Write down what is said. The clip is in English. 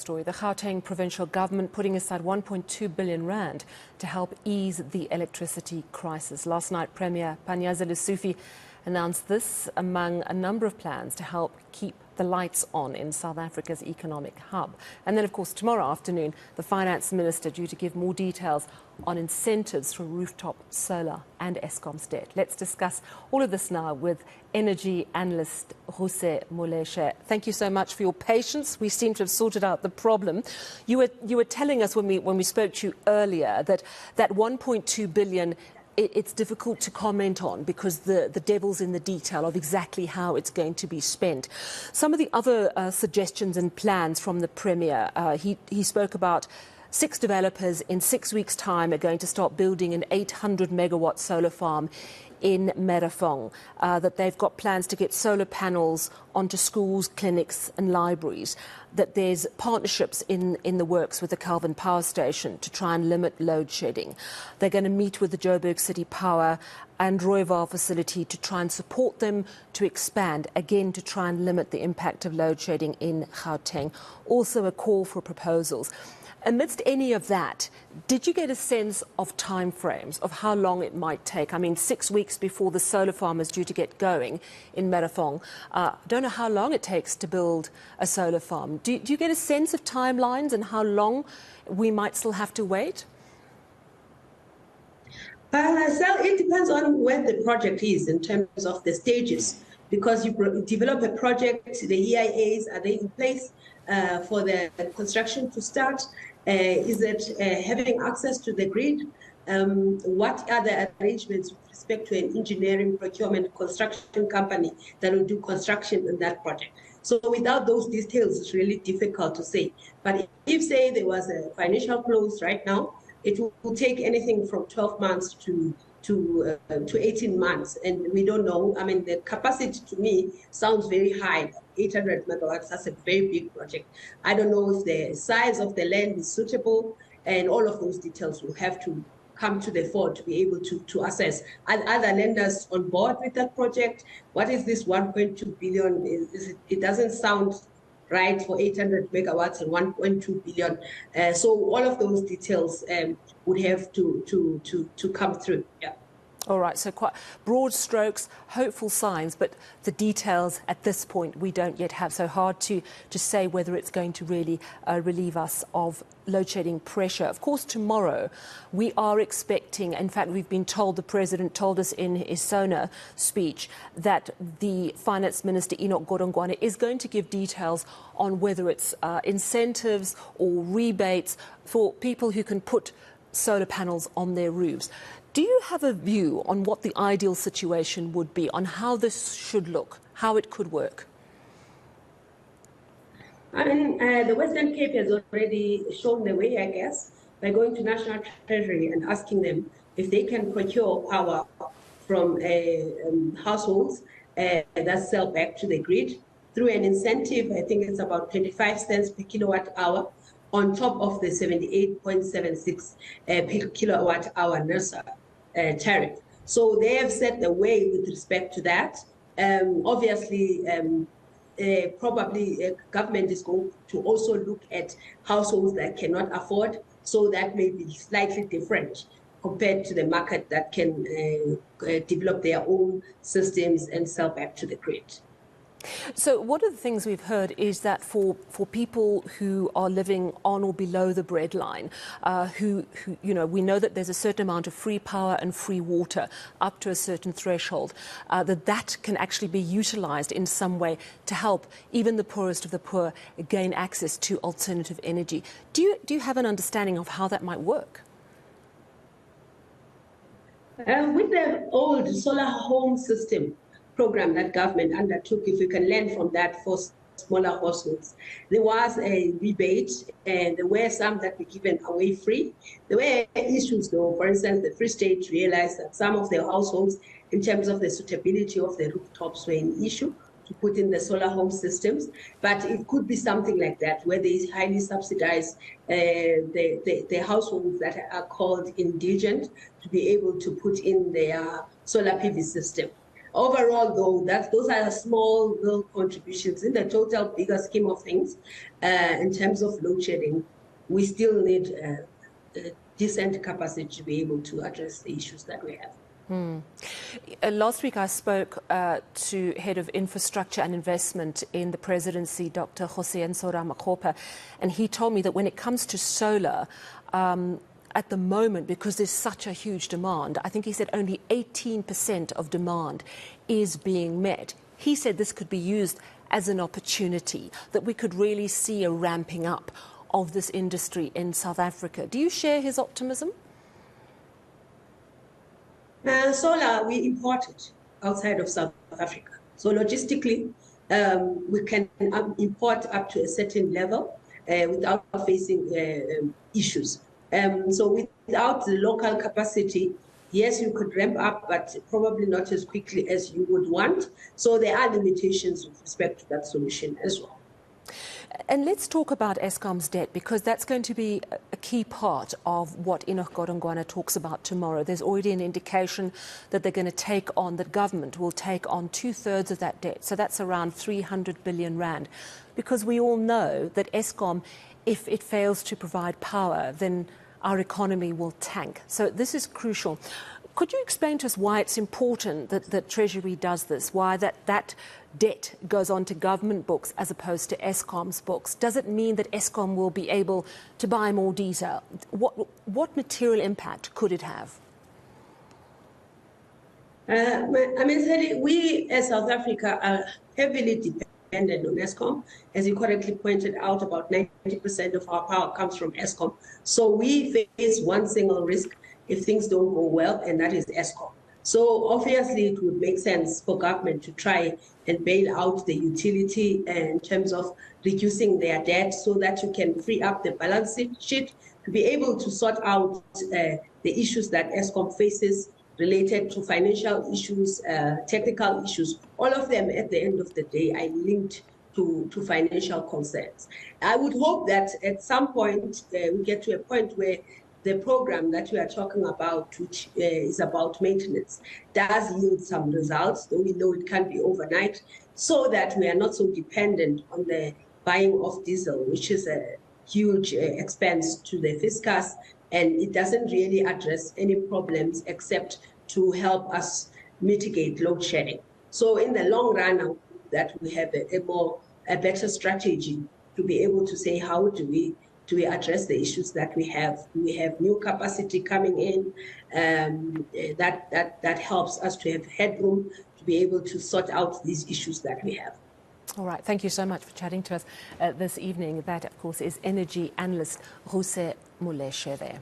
story. The Gauteng provincial government putting aside 1.2 billion rand to help ease the electricity crisis. Last night, Premier Panyaza Lesufi announced this among a number of plans to help keep the lights on in South Africa's economic hub. And then, of course, tomorrow afternoon, the finance minister due to give more details on incentives for rooftop solar and Eskoms debt. Let's discuss all of this now with energy analyst Ruse Moleshe. Thank you so much for your patience. We seem to have sorted out the problem. You were telling us when we spoke to you earlier that 1.2 billion it's difficult to comment on because the devil's in the detail of exactly how it's going to be spent. Some of the other suggestions and plans from the Premier, he spoke about 6 developers in 6 weeks' time are going to start building an 800-megawatt solar farm in Merafong, that they've got plans to get solar panels onto schools, clinics and libraries, that there's partnerships in the works with the Calvin Power Station to try and limit load shedding. They're going to meet with the Joburg City Power and Rooiwal facility to try and support them to expand, again to try and limit the impact of load shedding in Gauteng. Also a call for proposals. Amidst any of that, did you get a sense of timeframes of how long it might take? I mean, 6 weeks before the solar farm is due to get going in Merafong. I don't know how long it takes to build a solar farm. Do you get a sense of timelines and how long we might still have to wait? So it depends on where the project is in terms of the stages. Because you develop a project, the EIAs, are they in place for the construction to start? Is it having access to the grid? What are the arrangements with respect to an engineering, procurement, construction company that will do construction in that project? So without those details, it's really difficult to say. But if, say, there was a financial close right now, it will take anything from 12 months to 18 months, and we don't know. I mean, the capacity to me sounds very high. 800 megawatts, that's a very big project. I don't know if the size of the land is suitable, and all of those details will have to come to the fore to be able to assess. Are other lenders on board with that project? What is this 1.2 billion? It doesn't sound right for 800 megawatts and 1.2 billion. So all of those details would have to come through. Yeah. All right, so quite broad strokes, hopeful signs, but the details at this point we don't yet have. So hard to say whether it's going to really relieve us of load shedding pressure. Of course, tomorrow we are expecting, in fact, we've been told, the President told us in his SONA speech that the Finance Minister, Enoch Godongwana, is going to give details on whether it's incentives or rebates for people who can put solar panels on their roofs. Do you have a view on what the ideal situation would be, on how this should look, how it could work? I mean, the Western Cape has already shown the way, I guess, by going to National Treasury and asking them if they can procure power from households that sell back to the grid through an incentive. I think it's about 25 cents per kilowatt hour on top of the 78.76 per kilowatt hour NERSA tariff. So they have set the way with respect to that. Obviously, probably government is going to also look at households that cannot afford, so that may be slightly different compared to the market that can develop their own systems and sell back to the grid. So one of the things we've heard is that for people who are living on or below the breadline, who you know, we know that there's a certain amount of free power and free water up to a certain threshold, that can actually be utilized in some way to help even the poorest of the poor gain access to alternative energy. Do you have an understanding of how that might work? With the old solar home system program that government undertook, if you can learn from that for smaller households, there was a rebate, and there were some that were given away free. There were issues though. For instance, the Free State realized that some of their households, in terms of the suitability of the rooftops, were an issue to put in the solar home systems. But it could be something like that, where they highly subsidize the households that are called indigent to be able to put in their solar PV system. Overall, though, those are small little contributions in the total bigger scheme of things. In terms of load shedding, we still need a decent capacity to be able to address the issues that we have. Last week I spoke to Head of Infrastructure and Investment in the Presidency, Dr. Jose Ensora Makgopa, and he told me that when it comes to solar, at the moment, because there's such a huge demand, I think he said only 18% of demand is being met. He said this could be used as an opportunity, that we could really see a ramping up of this industry in South Africa. Do you share his optimism? Solar, we import it outside of South Africa. So logistically, we can import up to a certain level without facing issues. So without the local capacity, yes, you could ramp up, but probably not as quickly as you would want. So there are limitations with respect to that solution as well. And let's talk about Eskom's debt, because that's going to be a key part of what Enoch Godongwana talks about tomorrow. There's already an indication that they're going to take on, the government will take on 2/3 of that debt. So that's around 300 billion rand. Because we all know that Eskom, if it fails to provide power, then our economy will tank. So this is crucial. Could you explain to us why it's important that the Treasury does this, why that debt goes onto government books as opposed to Eskom's books? Does it mean that Eskom will be able to buy more diesel? What material impact could it have? Sally, we as South Africa are heavily dependent on Eskom. As you correctly pointed out, about 90% of our power comes from Eskom. So we face one single risk if things don't go well, and that is Eskom. So obviously it would make sense for government to try and bail out the utility in terms of reducing their debt so that you can free up the balance sheet to be able to sort out the issues that Eskom faces related to financial issues, technical issues. All of them at the end of the day are linked to financial concerns. I would hope that at some point we get to a point where the program that we are talking about, which is about maintenance, does yield some results, though we know it can't be overnight, so that we are not so dependent on the buying of diesel, which is a huge expense to the fiscus, and it doesn't really address any problems except to help us mitigate load shedding. So in the long run, I hope that we have a better strategy to be able to say, how do we address the issues that we have? We have new capacity coming in that helps us to have headroom to be able to sort out these issues that we have. All right, thank you so much for chatting to us this evening. That, of course, is energy analyst Ruse Moleshe there.